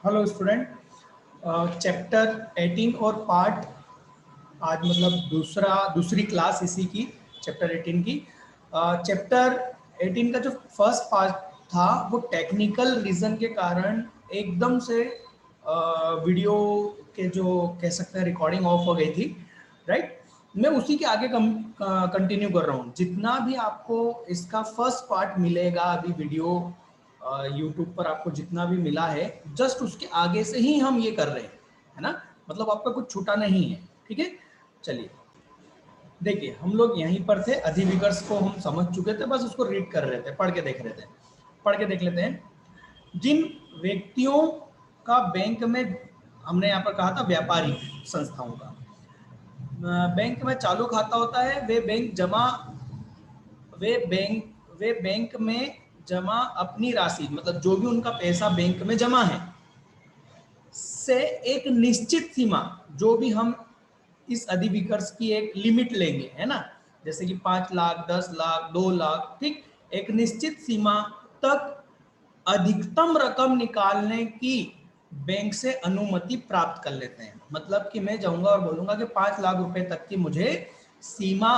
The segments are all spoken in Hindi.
हेलो स्टूडेंट, चैप्टर 18 और पार्ट आज मतलब दूसरी क्लास इसी की चैप्टर 18 की। चैप्टर 18 का जो फर्स्ट पार्ट था वो टेक्निकल रीज़न के कारण एकदम से वीडियो के जो कह सकते हैं रिकॉर्डिंग ऑफ हो गई थी, राइट। मैं उसी के आगे कंटिन्यू कर रहा हूँ। जितना भी आपको इसका फर्स्ट पार्ट मिलेगा अभी वीडियो यूट्यूब पर आपको जितना भी मिला है, जस्ट उसके आगे से ही हम ये कर रहे हैं, है ना। मतलब आपका कुछ छूटा नहीं है, ठीक है। चलिए देखिए, हम लोग यहीं पर थे, अधिविकर्ष को हम समझ चुके थे, बस उसको रीड कर रहे थे, पढ़ के देख रहे थे। पढ़ के देख लेते हैं। जिन व्यक्तियों का बैंक में, हमने यहाँ पर कहा था व्यापारिक संस्थाओं का बैंक में चालू खाता होता है, वे बैंक में जमा अपनी राशि, मतलब जो भी उनका पैसा बैंक में जमा है, से एक निश्चित सीमा, जो भी हम इस अधिविकर्ष की एक लिमिट लेंगे, है ना, जैसे कि 5 लाख, 10 लाख, 2 लाख, ठीक, एक निश्चित सीमा तक अधिकतम रकम निकालने की बैंक से अनुमति प्राप्त कर लेते हैं। मतलब कि मैं जाऊंगा और बोलूंगा कि 5 लाख रुपए तक की मुझे सीमा,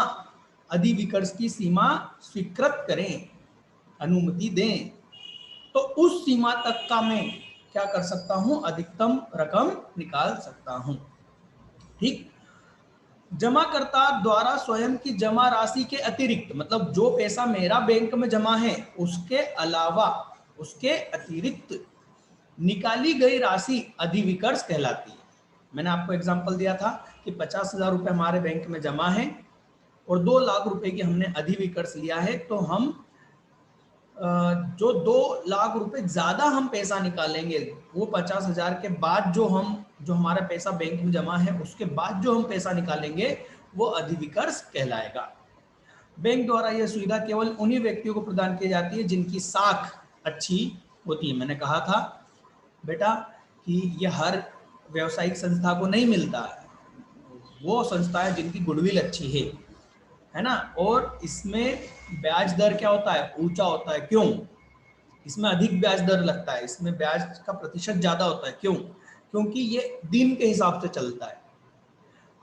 अधिविकर्ष की सीमा स्वीकृत करें, अनुमति दें, तो उस सीमा तक का मैं क्या कर सकता हूं, अधिकतम रकम निकाल सकता हूं, ठीक। जमाकर्ता द्वारा स्वयं की जमा राशि के अतिरिक्त, मतलब जो पैसा मेरा बैंक में जमा है उसके अलावा, उसके अतिरिक्त निकाली गई राशि अधिविकर्ष कहलाती है। मैंने आपको एग्जांपल दिया था कि 50,000 रुपए हमारे बैंक में जमा है और 2 लाख रुपए की हमने अधिविकर्ष लिया है, तो हम जो 2 लाख रुपए ज्यादा हम पैसा निकालेंगे, वो 50,000 के बाद जो हमारा पैसा बैंक में जमा है उसके बाद जो हम पैसा निकालेंगे वो अधिविकर्ष कहलाएगा। बैंक द्वारा यह सुविधा केवल उन्हीं व्यक्तियों को प्रदान की जाती है जिनकी साख अच्छी होती है। मैंने कहा था बेटा कि यह हर व्यवसायिक संस्था को नहीं मिलता है, वो संस्थाएं जिनकी गुडविल अच्छी है ना। और इसमें ब्याज दर क्या होता है, ऊंचा होता है। क्यों? इसमें अधिक ब्याज दर लगता है, इसमें ब्याज का प्रतिशत ज्यादा होता है। क्यों? क्योंकि ये दिन के हिसाब से चलता है।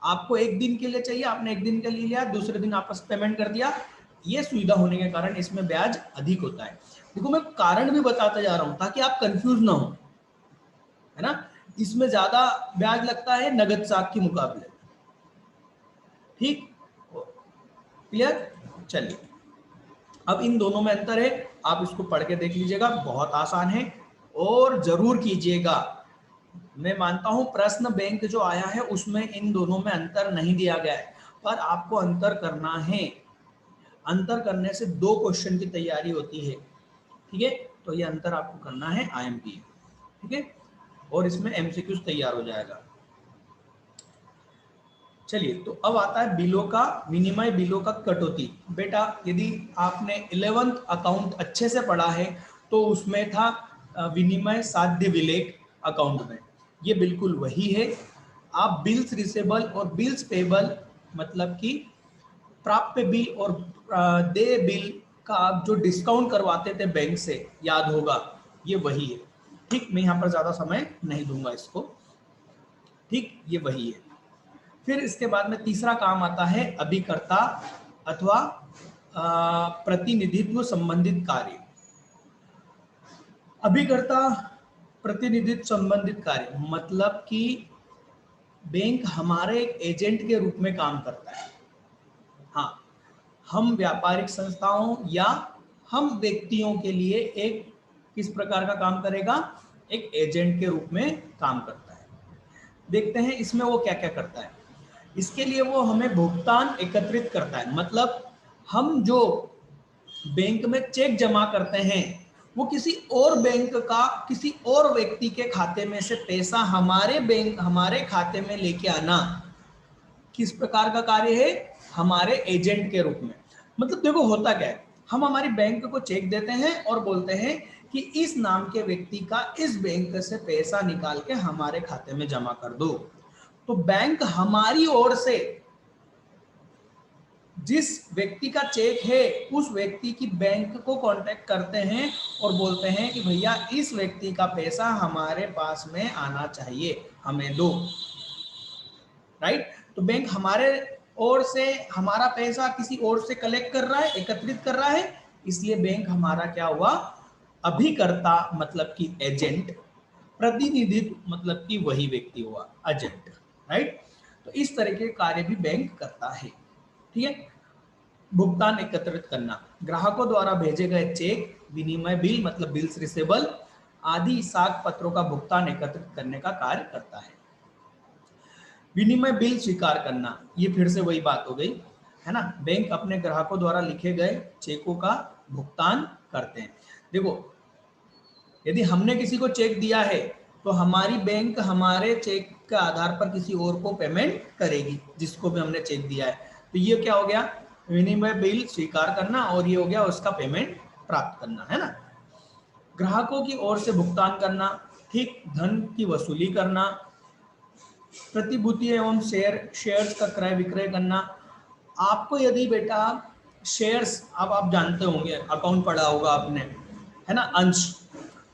आपको एक दिन के लिए चाहिए, आपने एक दिन के लिए लिया, दूसरे दिन आपस पेमेंट कर दिया। ये सुविधा होने के कारण इसमें ब्याज अधिक होता है। देखो, मैं कारण भी बताता जा रहा हूं ताकि आप कंफ्यूज ना हो, है ना। इसमें ज्यादा ब्याज लगता है नगद साख के मुकाबले, ठीक, क्लियर। चलिए, अब इन दोनों में अंतर है, आप इसको पढ़ के देख लीजिएगा, बहुत आसान है और जरूर कीजिएगा। मैं मानता हूं प्रश्न बैंक जो आया है उसमें इन दोनों में अंतर नहीं दिया गया है, पर आपको अंतर करना है। अंतर करने से 2 क्वेश्चन की तैयारी होती है, ठीक है। तो ये अंतर आपको करना है आईएमपी, ठीक है, और इसमें एमसीक्यूज तैयार हो जाएगा। चलिए, तो अब आता है बिलों का विनिमय, बिलों का कटौती। बेटा यदि आपने 11th अकाउंट अच्छे से पढ़ा है तो उसमें था विनिमय साध्य विलेख अकाउंट में, ये बिल्कुल वही है। आप बिल्स रिसेबल और बिल्स पेबल, मतलब कि प्राप्य बिल और देय बिल का आप जो डिस्काउंट करवाते थे बैंक से, याद होगा, ये वही है, ठीक। मैं यहाँ पर ज्यादा समय नहीं दूंगा इसको, ठीक, ये वही है। फिर इसके बाद में तीसरा काम आता है अभिकर्ता अथवा प्रतिनिधित्व संबंधित कार्य। अभिकर्ता प्रतिनिधित्व संबंधित कार्य मतलब कि बैंक हमारे एक एजेंट के रूप में काम करता है। हाँ, हम व्यापारिक संस्थाओं या हम व्यक्तियों के लिए एक किस प्रकार का काम करेगा, एक एजेंट के रूप में काम करता है। देखते हैं इसमें वो क्या क्या करता है। इसके लिए वो हमें भुगतान एकत्रित करता है, मतलब हम जो बैंक में चेक जमा करते हैं वो किसी और बैंक का, किसी और व्यक्ति के खाते में से पैसा हमारे खाते में लेके आना, किस प्रकार का कार्य है, हमारे एजेंट के रूप में। मतलब देखो होता क्या है, हम हमारी बैंक को चेक देते हैं और बोलते हैं कि इस नाम के व्यक्ति का इस बैंक से पैसा निकाल के हमारे खाते में जमा कर दो। तो बैंक हमारी ओर से जिस व्यक्ति का चेक है उस व्यक्ति की बैंक को कांटेक्ट करते हैं और बोलते हैं कि भैया इस व्यक्ति का पैसा हमारे पास में आना चाहिए, हमें दो। राइट? तो बैंक हमारे ओर से हमारा पैसा किसी और से कलेक्ट कर रहा है, एकत्रित कर रहा है, इसलिए बैंक हमारा क्या हुआ, अभिकर्ता मतलब कि एजेंट, प्रतिनिधित्व मतलब कि वही व्यक्ति हुआ एजेंट। राइट? तो इस तरह के कार्य भी बैंक करता है। ठीक है? भुगतान एकत्रित करना, ग्राहकों द्वारा भेजे गए चेक, विनिमय बिल मतलब बिल्स रिसेबल आदि साख पत्रों का भुगतान एकत्रित करने का कार्य करता है। विनिमय बिल स्वीकार करना, ये फिर से वही बात हो गई है ना, बैंक अपने ग्राहकों द्वारा लिखे गए चेकों का भुगतान करते हैं। देखो, यदि हमने किसी को चेक दिया है तो हमारी बैंक हमारे चेक के आधार पर किसी और को पेमेंट करेगी, जिसको भी हमने चेक दिया है। तो ये क्या हो गया, विनिमय बिल स्वीकार करना, और ये हो गया उसका पेमेंट प्राप्त करना, है ना। ग्राहकों की ओर से भुगतान करना, ठीक, धन की वसूली करना, प्रतिभूति एवं शेयर्स का क्रय विक्रय करना। आपको यदि बेटा शेयर्स, अब आप जानते होंगे, अकाउंट पढ़ा होगा आपने, है ना, अंश,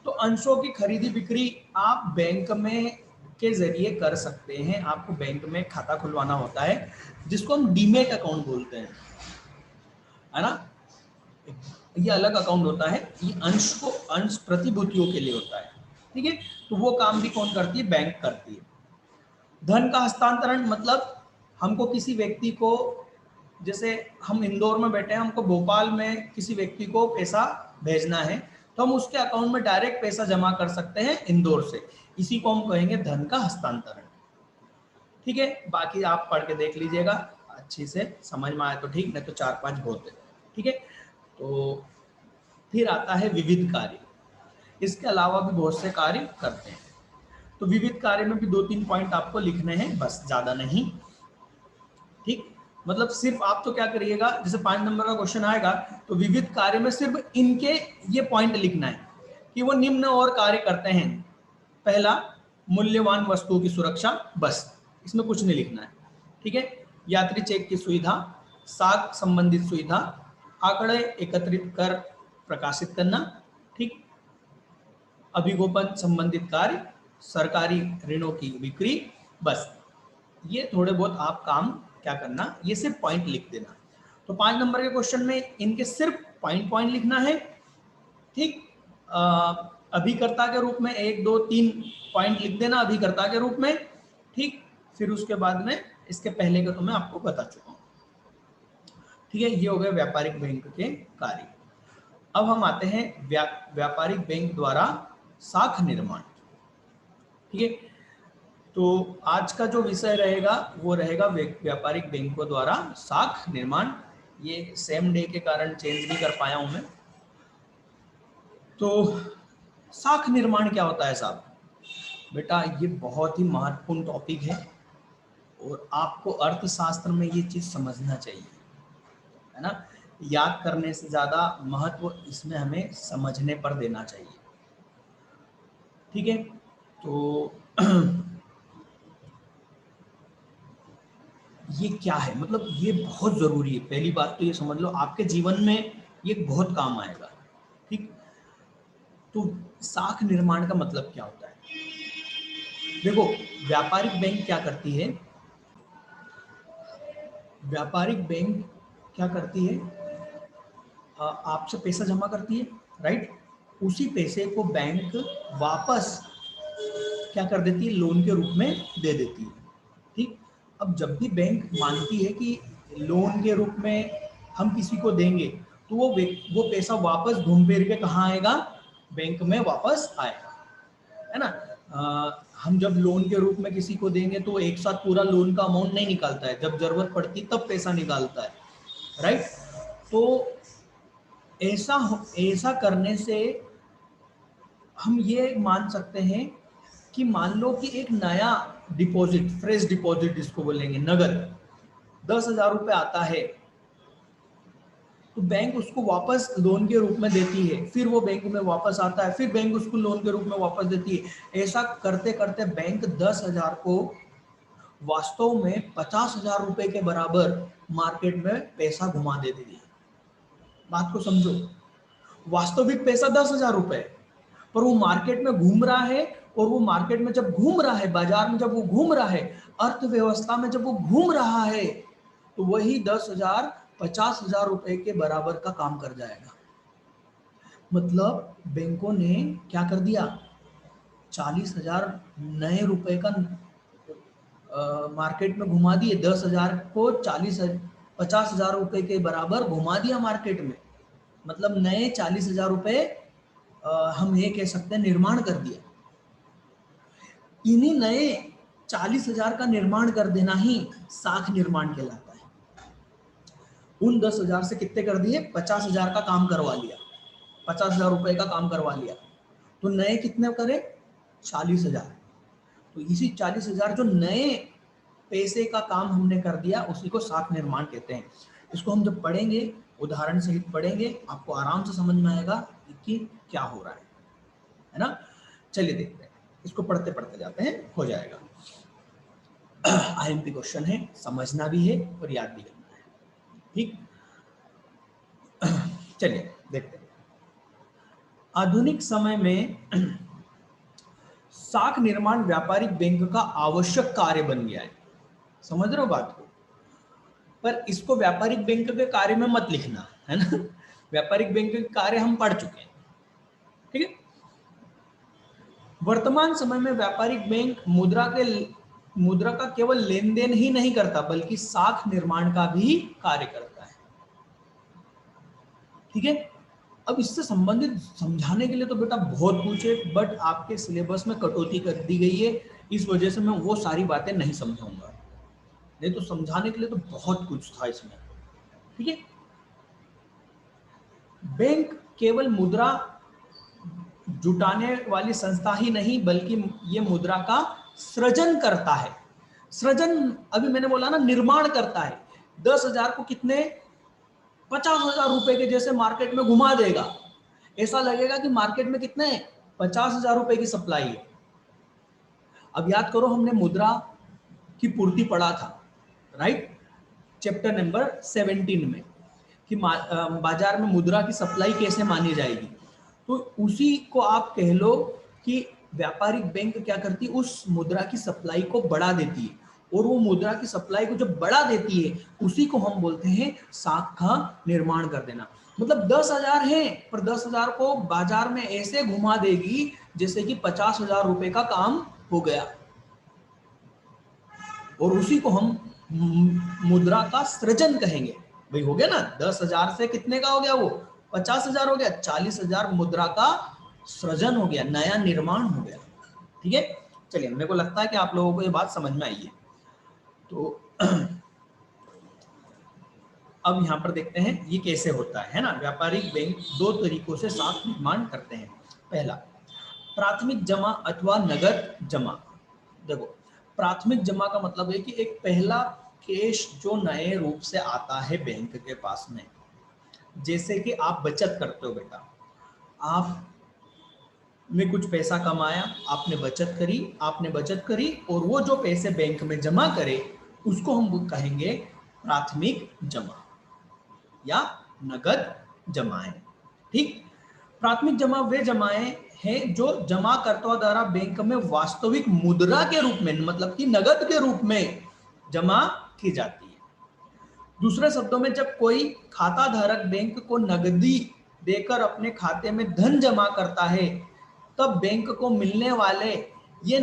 तो अंशों की खरीदी बिक्री आप बैंक में के जरिए कर सकते हैं। आपको बैंक में खाता खुलवाना होता है जिसको हम डीमेट अकाउंट बोलते हैं, है ना। ये अलग अकाउंट होता है, ये अंश प्रतिभूतियों के लिए होता है। ठीक है, तो वो काम भी कौन करती है, बैंक करती है। धन का हस्तांतरण मतलब हमको किसी व्यक्ति को, जैसे हम इंदौर में बैठे हैं, हमको भोपाल में किसी व्यक्ति को पैसा भेजना है, तो हम उसके अकाउंट में डायरेक्ट पैसा जमा कर सकते हैं इंदौर से, इसी को हम कहेंगे धन का हस्तांतरण। ठीक है, बाकी आप पढ़ के देख लीजिएगा, अच्छी से समझ में आए तो ठीक, नहीं तो 4-5 बहुत है। ठीक है, तो फिर आता है विविध कार्य, इसके अलावा भी बहुत से कार्य करते हैं। तो विविध कार्य में भी 2-3 पॉइंट आपको लिखने हैं, बस, ज्यादा नहीं। ठीक, मतलब सिर्फ आप तो क्या करिएगा, जैसे 5 नंबर का क्वेश्चन आएगा तो विविध कार्य में सिर्फ इनके ये पॉइंट लिखना है कि वो निम्न और कार्य करते हैं। पहला, मूल्यवान वस्तुओं की सुरक्षा, बस, इसमें कुछ नहीं लिखना है। ठीक है, यात्री चेक की सुविधा, साख संबंधित सुविधा, आंकड़े एकत्रित कर प्रकाशित करना, ठीक, अभिगोपन संबंधित कार्य, सरकारी ऋणों की बिक्री, बस, ये थोड़े बहुत आप काम क्या करना, ये सिर्फ पॉइंट लिख देना। तो 5 नंबर के क्वेश्चन में इनके सिर्फ पॉइंट लिखना है। ठीक, अभिकर्ता के रूप में 1-2-3 पॉइंट लिख देना अभिकर्ता के रूप में। ठीक, फिर उसके बाद में इसके पहले का तो मैं आपको बता चुका हूँ। ठीक है, ये हो गए व्यापारिक बैंक के कार्य। अब हम आते हैं व्यापारिक बैंक द्वारा साख निर्माण। ठीक है, तो आज का जो विषय रहेगा वो रहेगा व्यापारिक बैंकों द्वारा साख निर्माण। ये सेम डे के कारण चेंज नहीं कर पाया हूं मैं। तो साख निर्माण क्या होता है साहब, बेटा ये बहुत ही महत्वपूर्ण टॉपिक है और आपको अर्थशास्त्र में ये चीज समझना चाहिए, है ना। याद करने से ज्यादा महत्व इसमें हमें समझने पर देना चाहिए। ठीक है, तो ये क्या है, मतलब ये बहुत जरूरी है। पहली बात तो ये समझ लो, आपके जीवन में ये बहुत काम आएगा। ठीक, तो साख निर्माण का मतलब क्या होता है, देखो, व्यापारिक बैंक क्या करती है, व्यापारिक बैंक क्या करती है, आपसे पैसा जमा करती है, राइट, उसी पैसे को बैंक वापस क्या कर देती है, लोन के रूप में दे देती है। ठीक, अब जब भी बैंक मानती है कि लोन के रूप में हम किसी को देंगे, तो वो पैसा वापस घूम फिर के कहाँ आएगा, बैंक में वापस आएगा, है ना। हम जब लोन के रूप में किसी को देंगे तो एक साथ पूरा लोन का अमाउंट नहीं निकालता है, जब जरूरत पड़ती तब पैसा निकालता है, राइट। तो ऐसा करने से हम ये मान सकते हैं कि मान लो कि एक नया डिपॉजिट, फ्रेश डिपॉजिट जिसको बोलेंगे, नगद 10,000 रुपये आता है, तो बैंक उसको वापस लोन के रूप में देती है, फिर वो बैंक में वापस आता है, फिर बैंक उसको लोन के रूप में वापस देती है। ऐसा करते करते बैंक 10,000 को वास्तव में 50,000 रुपए के बराबर मार्केट में पैसा घुमा देती थी। बात को समझो, वास्तविक पैसा 10,000 रुपए, पर वो मार्केट में घूम रहा है, और वो मार्केट में जब घूम रहा है, बाजार में जब वो घूम रहा है, अर्थव्यवस्था में जब वो घूम रहा है, तो वही 10,000 50,000 रुपए के बराबर का काम कर जाएगा। मतलब बैंकों ने क्या कर दिया, 40,000 नए रुपए का मार्केट में घुमा दिए, 10,000 को 50,000 रुपए के बराबर घुमा दिया मार्केट में। मतलब नए 40,000 रुपए हम ये कह सकते हैं निर्माण कर दिया। इन्हीं नए 40,000 का निर्माण कर देना ही साख निर्माण कहलाता है। उन 10,000 से कितने कर दिए, 50,000 का काम करवा लिया, 50,000 रुपए का काम करवा लिया, तो नए कितने करे, 40,000। तो इसी 40,000 जो नए पैसे का काम हमने कर दिया, उसी को साख निर्माण कहते हैं। इसको हम जब पढ़ेंगे, उदाहरण सहित पढ़ेंगे, आपको आराम से समझ में आएगा कि क्या हो रहा है ना। चलिए देखते हैं, इसको पढ़ते पढ़ते जाते हैं, हो जाएगा। आईएमपी क्वेश्चन है, समझना भी है और याद भी करना है, ठीक। चलिए देखते हैं। आधुनिक समय में साख निर्माण व्यापारिक बैंक का आवश्यक कार्य बन गया है। समझ रहे हो बात को, पर इसको व्यापारिक बैंक के कार्य में मत लिखना, है ना। व्यापारिक बैंक के कार्य हम पढ़ चुके हैं, ठीक है। वर्तमान समय में व्यापारिक बैंक मुद्रा का केवल लेन देन ही नहीं करता, बल्कि साख निर्माण का भी कार्य करता है, ठीक है। अब इससे संबंधित समझाने के लिए तो बेटा बहुत कुछ है, बट आपके सिलेबस में कटौती कर दी गई है, इस वजह से मैं वो सारी बातें नहीं समझाऊंगा, नहीं तो समझाने के लिए तो बहुत कुछ था इसमें, ठीक है। बैंक केवल मुद्रा जुटाने वाली संस्था ही नहीं, बल्कि ये मुद्रा का सृजन करता है। सृजन अभी मैंने बोला ना, निर्माण करता है। 10,000 को कितने, 50,000 रुपए के जैसे मार्केट में घुमा देगा। ऐसा लगेगा कि मार्केट में कितने 50,000 रुपए की सप्लाई है। अब याद करो, हमने मुद्रा की पूर्ति पढ़ा था, राइट, चैप्टर नंबर 17 में, कि बाजार में मुद्रा की सप्लाई कैसे मानी जाएगी। तो उसी को आप कह लो कि व्यापारिक बैंक क्या करती है, उस मुद्रा की सप्लाई को बढ़ा देती है, और वो मुद्रा की सप्लाई को जब बढ़ा देती है, उसी को हम बोलते हैं साख का निर्माण कर देना। मतलब 10,000 है, पर 10,000 को बाजार में ऐसे घुमा देगी जैसे कि 50,000 रुपए का काम हो गया, और उसी को हम मुद्रा का सृजन कहेंगे। भाई हो गया ना, 10,000 से कितने का हो गया, वो 50,000 हो गया, 40,000 मुद्रा का सृजन हो गया, नया निर्माण हो गया, ठीक है। चलिए, मेरे को लगता है कि आप लोगों को ये बात समझ में आई है। तो अब यहाँ पर देखते हैं ये कैसे होता है ना। व्यापारिक बैंक दो तरीकों से साख निर्माण करते हैं। पहला, प्राथमिक जमा अथवा नगद जमा। देखो, प्राथमिक जमा का मतलब है कि एक पहला कैश जो नए रूप से आता है बैंक के पास में, जैसे कि आप बचत करते हो बेटा, आप में कुछ पैसा कमाया, आपने बचत करी, और वो जो पैसे बैंक में जमा करे उसको हम कहेंगे प्राथमिक जमा या नगद जमाएं, ठीक। प्राथमिक जमा वे जमाएं हैं जो जमाकर्ता द्वारा बैंक में वास्तविक मुद्रा के रूप में, मतलब कि नगद के रूप में जमा की जाती है। दूसरे शब्दों में, जब कोई खाता धारक बैंक को नगदी देकर अपने खाते में धन जमा करता है, तब बैंक को मिलने वाले ये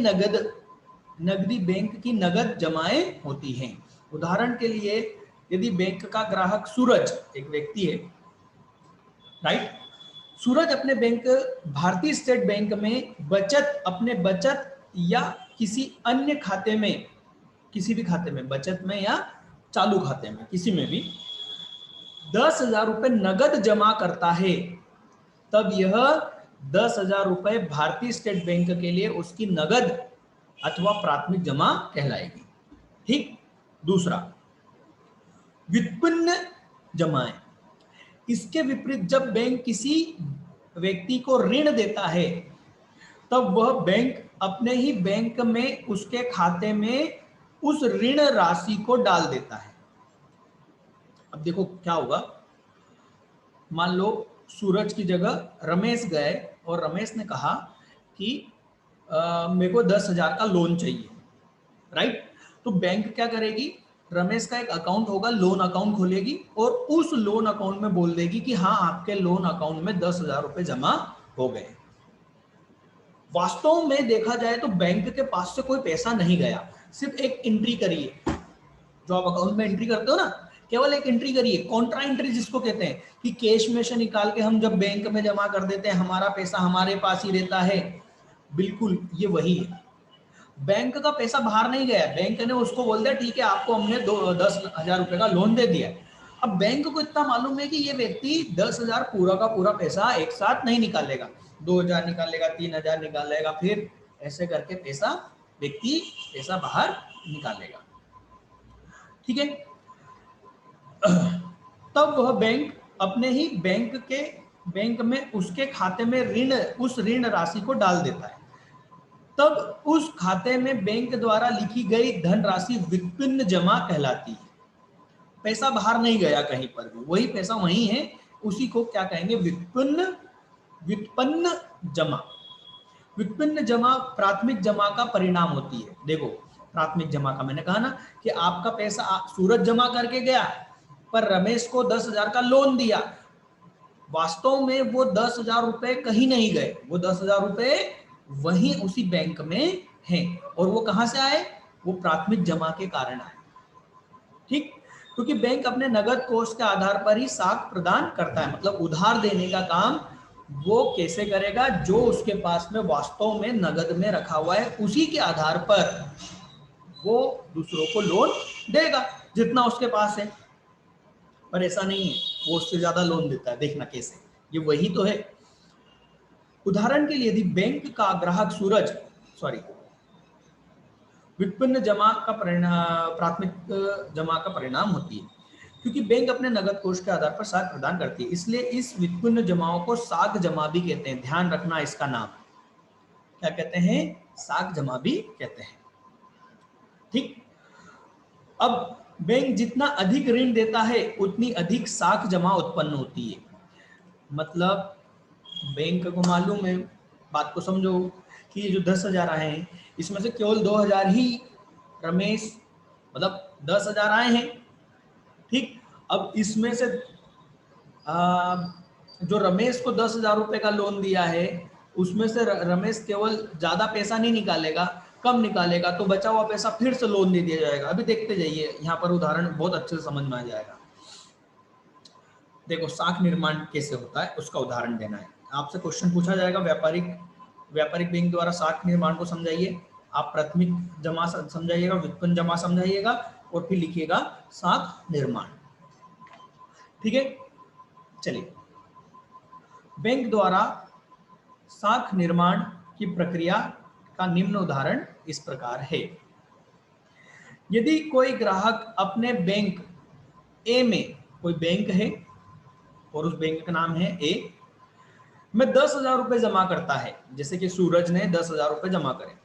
नगदी बैंक की नगद जमाएं होती हैं। उदाहरण के लिए, यदि बैंक का ग्राहक सूरज एक व्यक्ति है, राइट, सूरज अपने बैंक भारतीय स्टेट बैंक में अपने बचत या किसी अन्य खाते में, किसी भी खाते में, बचत में या चालू खाते में, किसी में भी 10,000 रुपए नगद जमा करता है, तब यह 10,000 रुपए भारतीय स्टेट बैंक के लिए उसकी नगद अथवा प्राथमिक जमा कहलाएगी, ठीक। दूसरा, व्युत्पन्न जमाएं। इसके विपरीत, जब बैंक किसी व्यक्ति को ऋण देता है, तब वह बैंक अपने ही बैंक में उसके खाते में उस ऋण राशि को डाल देता है। अब देखो क्या होगा, मान लो सूरज की जगह रमेश गए और रमेश ने कहा कि मेरे को 10,000 का लोन चाहिए, राइट। तो बैंक क्या करेगी, रमेश का एक अकाउंट होगा, लोन अकाउंट खोलेगी और उस लोन अकाउंट में बोल देगी कि हाँ आपके लोन अकाउंट में 10,000 रुपए जमा हो गए। वास्तव में देखा जाए तो बैंक के पास से कोई पैसा नहीं गया, सिर्फ एक एंट्री करिए, जो आप अकाउंट में एंट्री करते हो ना, केवल एक एंट्री करिए, कॉन्ट्रा एंट्री जिसको कहते हैं, कि कैश में से निकाल के हम जब बैंक में जमा कर देते हैं, हमारा पैसा हमारे पास ही रहता है, बिल्कुल ये वही है। बैंक का पैसा बाहर नहीं गया, बैंक ने उसको बोल दिया ठीक है आपको हमने 10,000 रुपए का लोन दे दिया। अब बैंक को इतना मालूम है कि ये व्यक्ति 10,000 पूरा का पूरा पैसा एक साथ नहीं निकालेगा, 2,000 निकालेगा, 3,000 निकालेगा, फिर ऐसे करके पैसा व्यक्ति पैसा बाहर निकालेगा, ठीक है। तब वह बैंक अपने ही बैंक में उसके खाते में उस ऋण राशि को डाल देता है। तब उस खाते में बैंक द्वारा लिखी गई धनराशि व्युत्पन्न जमा कहलाती है। पैसा बाहर नहीं गया कहीं पर भी, वही पैसा वहीं है, उसी को क्या कहेंगे, व्युत्पन्न जमा। व्युत्पन्न जमा प्राथमिक जमा का परिणाम होती है। देखो प्राथमिक जमा का मैंने कहा ना कि आपका पैसा सूरज जमा करके गया, पर रमेश को 10,000 का लोन दिया, वास्तव में वो 10,000 रुपए कहीं नहीं गए, वो 10,000 रुपए वहीं उसी बैंक में हैं। और वो कहां से आए, वो प्राथमिक जमा के कारण आए, ठीक। क्योंकि बैंक अपने नगद कोष के आधार पर ही साख प्रदान करता है, मतलब उधार देने का काम वो कैसे करेगा, जो उसके पास में वास्तव में नगद में रखा हुआ है उसी के आधार पर वो दूसरों को लोन देगा जितना उसके पास है। पर ऐसा नहीं है, वो उससे ज्यादा लोन देता है, देखना कैसे, ये वही तो है। उदाहरण के लिए यदि बैंक का ग्राहक सूरज व्युत्पन्न जमा का परिणाम प्राथमिक जमा का परिणाम होती है, क्योंकि बैंक अपने नगद कोष के आधार पर साख प्रदान करती है, इसलिए इस व्युत्पन्न जमाओं को साख जमा भी कहते हैं। ध्यान रखना इसका नाम क्या कहते हैं, साख जमा भी कहते हैं, ठीक। अब बैंक जितना अधिक ऋण देता है उतनी अधिक साख जमा उत्पन्न होती है। मतलब बैंक को मालूम है, बात को समझो, कि ये जो 10,000 आए हैं इसमें से केवल 2,000 ही रमेश, मतलब 10,000 आए हैं, ठीक। अब इसमें से जो रमेश को 10,000 रुपए का लोन दिया है उसमें से रमेश केवल ज्यादा पैसा नहीं निकालेगा, कम निकालेगा, तो बचा हुआ पैसा फिर से लोन दे दिया जाएगा। अभी देखते जाइए, यहाँ पर उदाहरण बहुत अच्छे से समझ में आ जाएगा। देखो साख निर्माण कैसे होता है उसका उदाहरण देना है आपसे, क्वेश्चन पूछा जाएगा, व्यापारिक बैंक द्वारा साख निर्माण को समझाइए। आप प्राथमिक जमा समझाइएगा, व्युत्पन्न जमा समझाइएगा और फिर लिखिएगा साख निर्माण, ठीक है। चलिए, बैंक द्वारा साख निर्माण की प्रक्रिया का निम्न उदाहरण इस प्रकार है। यदि कोई ग्राहक अपने बैंक ए में, कोई बैंक है और उस बैंक का नाम है ए, में 10,000 रुपए जमा करता है, जैसे कि सूरज ने 10,000 रुपए जमा करे,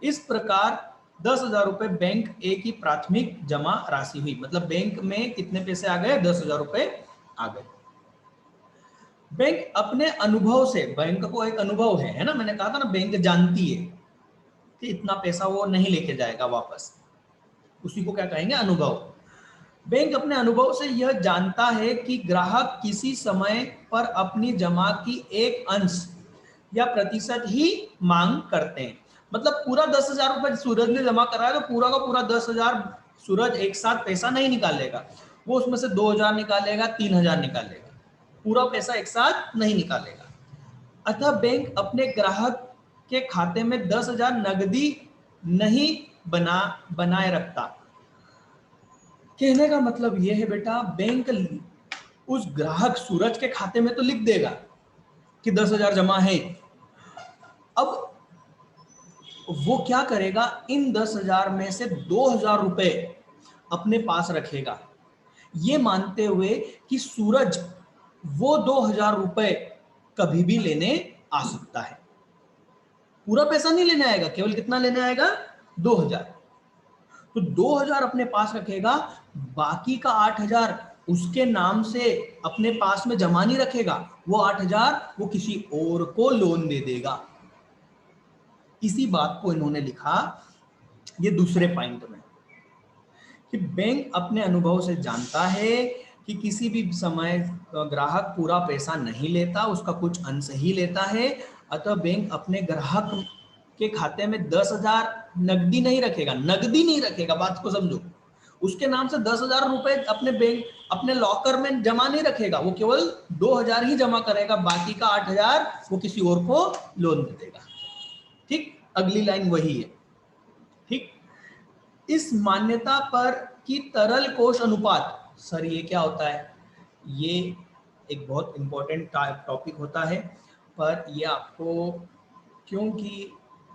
इस प्रकार 10,000 रुपए बैंक ए की प्राथमिक जमा राशि हुई। मतलब बैंक में कितने पैसे आ गए, 10,000 रुपए आ गए। बैंक अपने अनुभव से, बैंक को एक अनुभव है ना, मैंने कहा था ना बैंक जानती है कि इतना पैसा वो नहीं लेके जाएगा वापस, उसी को क्या कहेंगे, अनुभव। बैंक अपने अनुभव से यह जानता है कि ग्राहक किसी समय पर अपनी जमा की एक अंश या प्रतिशत ही मांग करते हैं। मतलब पूरा 10,000 रुपए सूरज ने जमा करा है तो पूरा का पूरा 10,000 सूरज एक साथ पैसा नहीं निकालेगा, वो उसमें से 2,000 निकालेगा, 3,000 निकालेगा, पूरा पैसा एक साथ नहीं निकालेगा। अतः बैंक अपने ग्राहक के खाते में 10,000 नगदी नहीं बनाए रखता। कहने का मतलब यह है बेटा, बैंक उस ग्राहक सूरज के खाते में तो लिख देगा कि 10,000 जमा है, अब वो क्या करेगा, इन 10,000 में से 2,000 रुपए अपने पास रखेगा, ये मानते हुए कि सूरज वो 2,000 रुपए कभी भी लेने आ सकता है। पूरा पैसा नहीं लेने आएगा, केवल कितना लेने आएगा, 2,000। तो 2,000 अपने पास रखेगा, बाकी का 8,000 उसके नाम से अपने पास में जमा नहीं रखेगा, वो 8,000 वो किसी और को लोन दे देगा। इसी बात को इन्होंने लिखा ये दूसरे पॉइंट में कि बैंक अपने अनुभव से जानता है कि किसी भी समय ग्राहक पूरा पैसा नहीं लेता, उसका कुछ अंश ही लेता है। अतः बैंक अपने ग्राहक के खाते में 10,000 नकदी नहीं रखेगा, नकदी नहीं रखेगा, बात को समझो। उसके नाम से 10,000 रुपए अपने बैंक अपने लॉकर में जमा नहीं रखेगा, वो केवल 2,000 ही जमा करेगा, बाकी का 8,000 वो किसी और को लोन दे देगा। ठीक, अगली लाइन वही है। ठीक, इस मान्यता पर कि तरल कोष अनुपात, सर ये क्या होता है? ये एक बहुत इंपॉर्टेंट टॉपिक होता है, पर ये आपको क्योंकि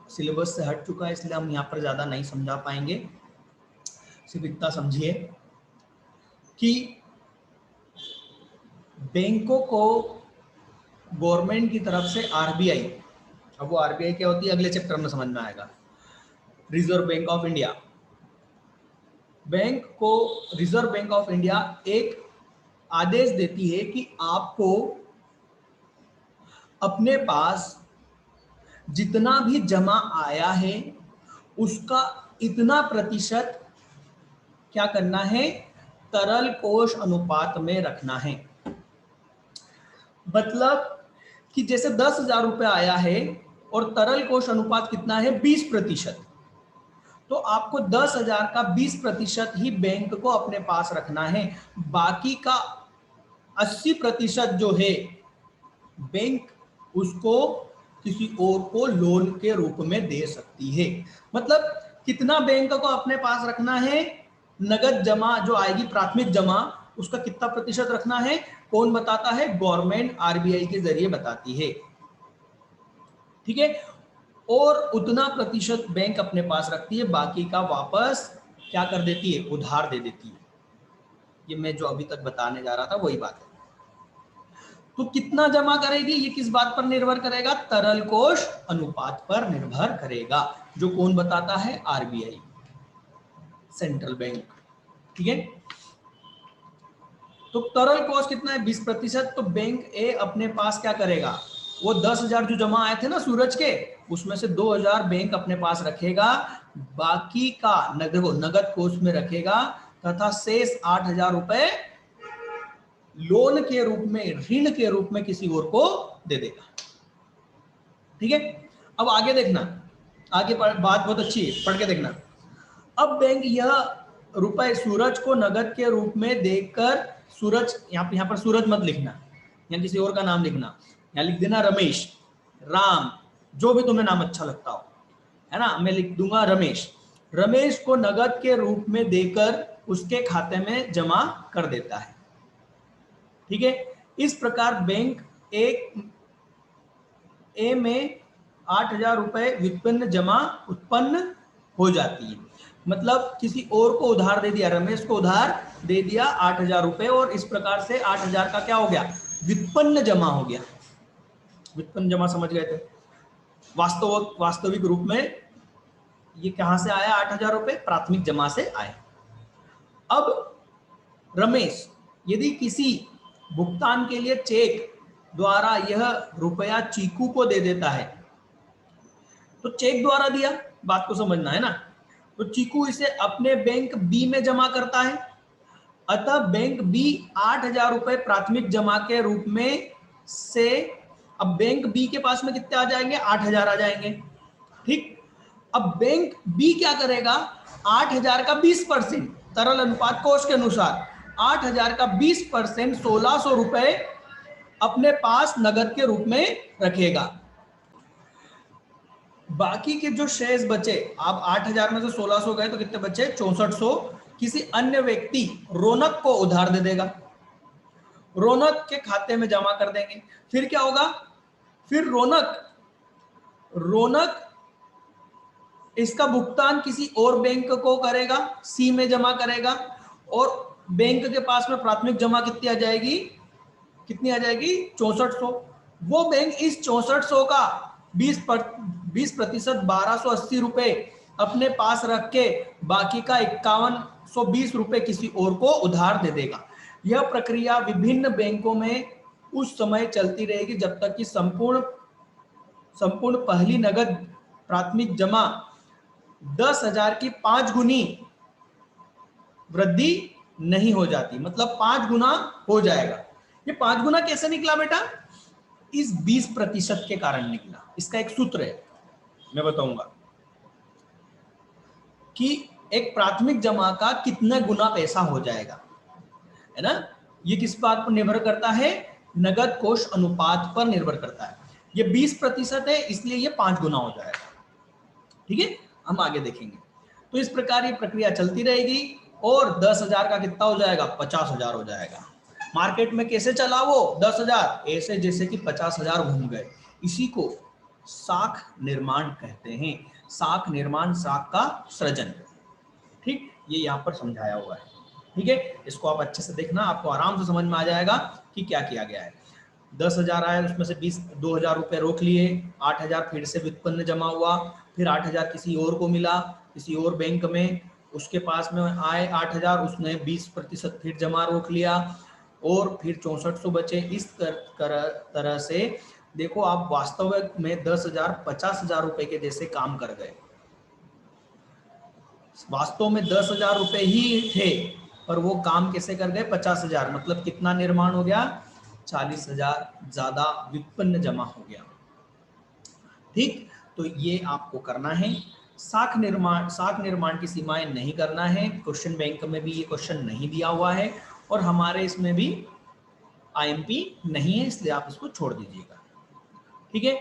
सिलेबस से हट चुका है इसलिए हम यहाँ पर ज़्यादा नहीं समझा पाएंगे। सिर्फ इतना समझिए कि बैंकों को गवर्नमेंट की तरफ से आरबीआई, अब वो आरबीआई क्या होती है अगले चैप्टर में समझ में आएगा, reserve bank of India, bank को रिजर्व बैंक ऑफ इंडिया एक आदेश देती है कि आपको अपने पास जितना भी जमा आया है उसका इतना प्रतिशत क्या करना है, तरल कोष अनुपात में रखना है। मतलब कि जैसे 10,000 रुपए आया है और तरल कोष अनुपात कितना है, 20%, तो आपको 10,000 का 20% ही बैंक को अपने पास रखना है, बाकी का 80% जो है बैंक उसको किसी और को लोन के रूप में दे सकती है। मतलब कितना बैंक को अपने पास रखना है, नगद जमा जो आएगी प्राथमिक जमा उसका कितना प्रतिशत रखना है, कौन बताता है, गवर्नमेंट आरबीआई के जरिए बताती है। ठीक है, और उतना प्रतिशत बैंक अपने पास रखती है, बाकी का वापस क्या कर देती है, उधार दे देती है। ये मैं जो अभी तक बताने जा रहा था वही बात है। तो कितना जमा करेगी ये किस बात पर निर्भर करेगा, तरल कोष अनुपात पर निर्भर करेगा, जो कौन बताता है, आरबीआई, सेंट्रल बैंक। ठीक है, तो तरल कोष कितना है, 20%, तो बैंक ए अपने पास क्या करेगा, वो 10,000 जो जमा आए थे ना सूरज के, उसमें से 2,000 बैंक अपने पास रखेगा, बाकी का नगद कोष में रखेगा, तथा शेष 8,000 रुपए लोन के रूप में, ऋण के रूप में किसी और को दे देगा। ठीक है, अब आगे देखना, आगे बात बहुत अच्छी है, पढ़ के देखना। अब बैंक यह रुपए सूरज को नगद के रूप में देकर, सूरज यहाँ पर सूरज मत लिखना, यहाँ किसी और का नाम लिखना, यहाँ लिख देना रमेश, राम, जो भी तुम्हें नाम अच्छा लगता हो, है ना, मैं लिख दूंगा रमेश। रमेश को नगद के रूप में देकर उसके खाते में जमा कर देता है। ठीक है, इस प्रकार बैंक ए में 8,000 रुपए व्युत्पन्न जमा उत्पन्न हो जाती है। मतलब किसी और को उधार दे दिया, रमेश को उधार दे दिया 8,000 रुपए, और इस प्रकार से 8,000 का क्या हो गया, व्युत्पन्न जमा हो गया। व्युत्पन्न जमा समझ गए थे, वास्तविक रूप में ये कहां से आया, 8,000 रुपए प्राथमिक जमा से आए। अब रमेश यदि किसी भुगतान के लिए चेक द्वारा यह रुपया चीकू को दे देता है, तो चेक द्वारा दिया, बात को समझना है ना, तो चीकू इसे अपने बैंक बी में जमा करता है, अतः बैंक बी 8,000 रुपए प्राथमिक जमा के रूप में से, अब बैंक बी के पास में कितने आ जाएंगे, 8,000 आ जाएंगे। ठीक, अब बैंक बी क्या करेगा, 8,000 का 20%, तरल अनुपात कोष के अनुसार 8,000 का 20% 1,600 रुपए अपने पास नगद के रूप में रखेगा। बाकी के जो शेष बचे, आप 8,000 में से 1,600 गए तो कितने बचे, 6,400, किसी अन्य व्यक्ति रौनक को उधार दे देगा, रौनक के खाते में जमा कर देंगे। फिर क्या होगा, फिर रौनक इसका भुगतान किसी और बैंक को करेगा, सी में जमा करेगा, और बैंक के पास में प्राथमिक जमा कितनी आ जाएगी, 6,400। वो बैंक इस 6,400 का 20% 1,280 रुपए अपने पास रख के बाकी का 5,120 रुपए किसी और को उधार दे देगा। यह प्रक्रिया विभिन्न बैंकों में उस समय चलती रहेगी जब तक कि संपूर्ण पहली नगद प्राथमिक जमा 10,000 की 5 गुनी वृद्धि नहीं हो जाती। मतलब 5 गुना हो जाएगा। ये 5 गुना कैसे निकला बेटा? इस 20% के कारण निकला। इसका एक सूत्र है, मैं बताऊंगा कि एक प्राथमिक जमा का कितना गुना पैसा हो जाएगा, है ना। ये किस बात पर निर्भर करता है? नगद कोष अनुपात पर निर्भर करता है। ये 20% है, इसलिए ये 5 गुना हो जाएगा। ठीक है, हम आगे देखेंगे। तो इस प्रकार ये प्रक्रिया चलती रहेगी और 10,000 का कितना हो जाएगा? 50,000 हो जाएगा। मार्केट में कैसे चला वो 10,000? ऐसे जैसे कि 50,000 घूम गए। इसी को साख निर्माण कहते हैं। साख निर्माण, साख का सृजन। ठीक, ये यहाँ पर समझाया हुआ है। ठीक है, इसको आप अच्छे से देखना, आपको आराम से समझ में आ जाएगा कि क्या किया गया है। 10,000 आया, उसमें से 2,000 रुपये रोक लिए, 8,000 फिर से व्युत्पन्न जमा हुआ, फिर 8,000 किसी और को मिला, किसी और बैंक में, उसके पास में आए 8,000, उसने 20% फिर जमा रोक लिया और फिर 6400 बचे। इस तरह से देखो आप वास्तव में 10,000 50,000 रुपए के जैसे काम कर गए। वास्तव में 10,000 रुपए ही थे, पर वो काम कैसे कर गए? 50,000। मतलब कितना निर्माण हो गया? 40,000 ज्यादा व्युत्पन्न जमा हो गया। ठीक, तो ये आपको करना है। साख निर्माण की सीमाएं नहीं करना है। क्वेश्चन बैंक में भी ये क्वेश्चन नहीं दिया हुआ है और हमारे इसमें भी आईएमपी नहीं है, इसलिए आप इसको छोड़ दीजिएगा। ठीक है,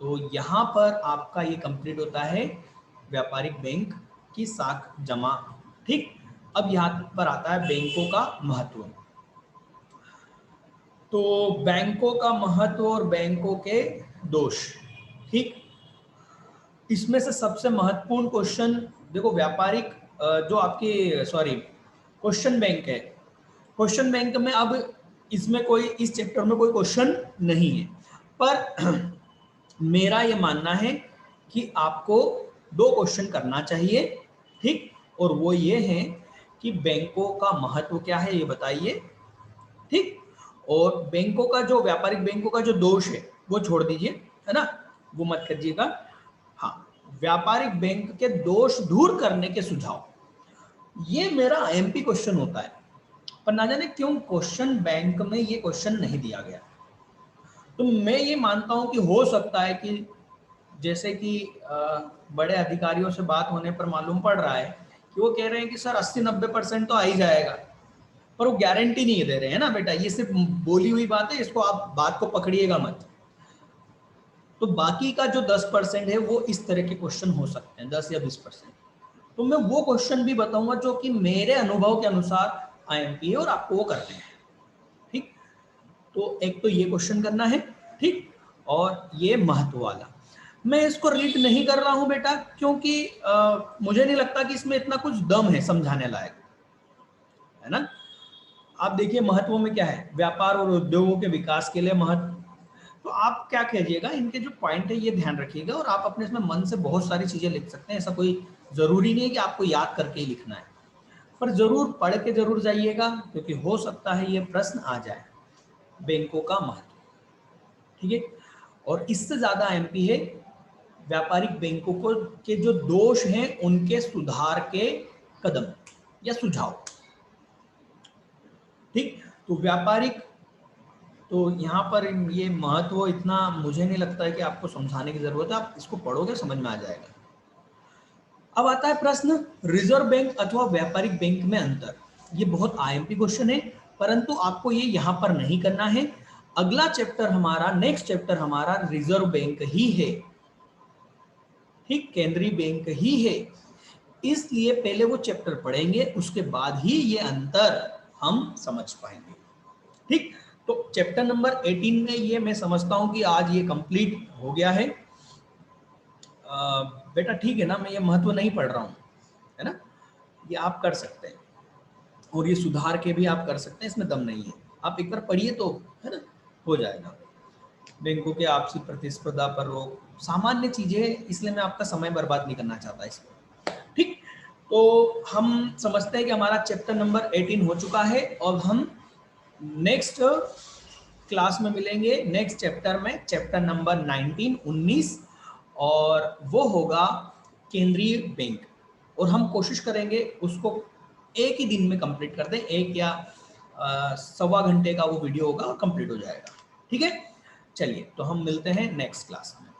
तो यहाँ पर आपका ये कंप्लीट होता है व्यापारिक बैंक की साख जमा। ठीक, अब यहाँ पर आता है बैंकों का महत्व। तो बैंकों का महत्व और बैंकों के दोष। ठीक, इसमें से सबसे महत्वपूर्ण क्वेश्चन देखो, व्यापारिक जो आपकी क्वेश्चन बैंक है। क्वेश्चन बैंक में अब इसमें कोई, इस चैप्टर में कोई क्वेश्चन नहीं है, पर मेरा ये मानना है कि आपको 2 क्वेश्चन करना चाहिए। ठीक, और वो ये है कि बैंकों का महत्व क्या है ये बताइए। ठीक, और बैंकों का जो, व्यापारिक बैंकों का जो दोष है वो छोड़ दीजिए, है ना, वो मत करिएगा। हाँ, व्यापारिक बैंक के दोष दूर करने के सुझाव, ये मेरा एमपी क्वेश्चन होता है, पर ना जाने क्यों क्वेश्चन बैंक में ये क्वेश्चन नहीं दिया गया। तो मैं ये मानता हूं कि हो सकता है कि जैसे कि बड़े अधिकारियों से बात होने पर मालूम पड़ रहा है कि वो कह रहे हैं कि सर 80-90% तो आ ही जाएगा, पर वो गारंटी नहीं दे रहे हैं ना बेटा। ये सिर्फ बोली हुई बात है, इसको आप बात को पकड़िएगा मत। तो बाकी का जो 10% है वो इस तरह के क्वेश्चन हो सकते हैं, 10 या 20%। तो मैं वो क्वेश्चन भी बताऊंगा जो कि मेरे अनुभव के अनुसार आईएमपी है और आपको वो करते हैं। ठीक, तो एक तो ये क्वेश्चन करना है। ठीक, और ये महत्व वाला मैं इसको रीड नहीं कर रहा हूं बेटा, क्योंकि मुझे नहीं लगता कि इसमें इतना कुछ दम है समझाने लायक, है ना। आप देखिए महत्व में क्या है, व्यापार और उद्योगों के विकास के लिए महत्व। तो आप क्या कीजिएगा, इनके जो पॉइंट है ये ध्यान रखिएगा, और आप अपने इसमें मन से बहुत सारी चीजें लिख सकते हैं। ऐसा कोई जरूरी नहीं है कि आपको याद करके ही लिखना है, पर जरूर पढ़ के जरूर जाइएगा, क्योंकि हो सकता है ये प्रश्न आ जाए। बैंकों का महत्व, ठीक है। और इससे ज्यादा एमपी है व्यापारिक बैंकों को के जो दोष हैं उनके सुधार के कदम या सुझाव। ठीक, तो व्यापारिक, तो यहाँ पर ये महत्व इतना मुझे नहीं लगता है कि आपको समझाने की जरूरत है, आप इसको पढ़ोगे समझ में आ जाएगा। अब आता है प्रश्न, रिजर्व बैंक अथवा व्यापारिक बैंक में अंतर। ये बहुत आईएमपी क्वेश्चन है, परंतु आपको ये यहाँ पर नहीं करना है। अगला चैप्टर हमारा, नेक्स्ट चैप्टर हमारा रिजर्व बैंक ही है। ठीक, केंद्रीय बैंक ही है, इसलिए पहले वो चैप्टर पढ़ेंगे, उसके बाद ही ये अंतर हम समझ पाएंगे। ठीक, तो चैप्टर नंबर 18 में ये मैं समझता हूं कि आज ये कंप्लीट हो गया है। बेटा ठीक है ना, मैं ये महत्व नहीं पढ़ रहा हूँ, है ना, ये आप कर सकते हैं और ये सुधार के भी आप कर सकते हैं, इसमें दम नहीं है। आप एक बार पढ़िए तो, है ना, हो जाएगा। बैंकों के आपसी प्रतिस्पर्धा पर रोक, सामान्य चीजें, इसलिए मैं आपका समय बर्बाद नहीं करना चाहता इसमें। ठीक, तो हम समझते हैं कि हमारा चैप्टर नंबर 18 हो चुका है और हम नेक्स्ट क्लास में मिलेंगे नेक्स्ट चैप्टर में, चैप्टर नंबर 19 और वो होगा केंद्रीय बैंक। और हम कोशिश करेंगे उसको एक ही दिन में कंप्लीट कर दें, 1 या सवा घंटे का वो वीडियो होगा और कंप्लीट हो जाएगा। ठीक है, चलिए तो हम मिलते हैं नेक्स्ट क्लास में।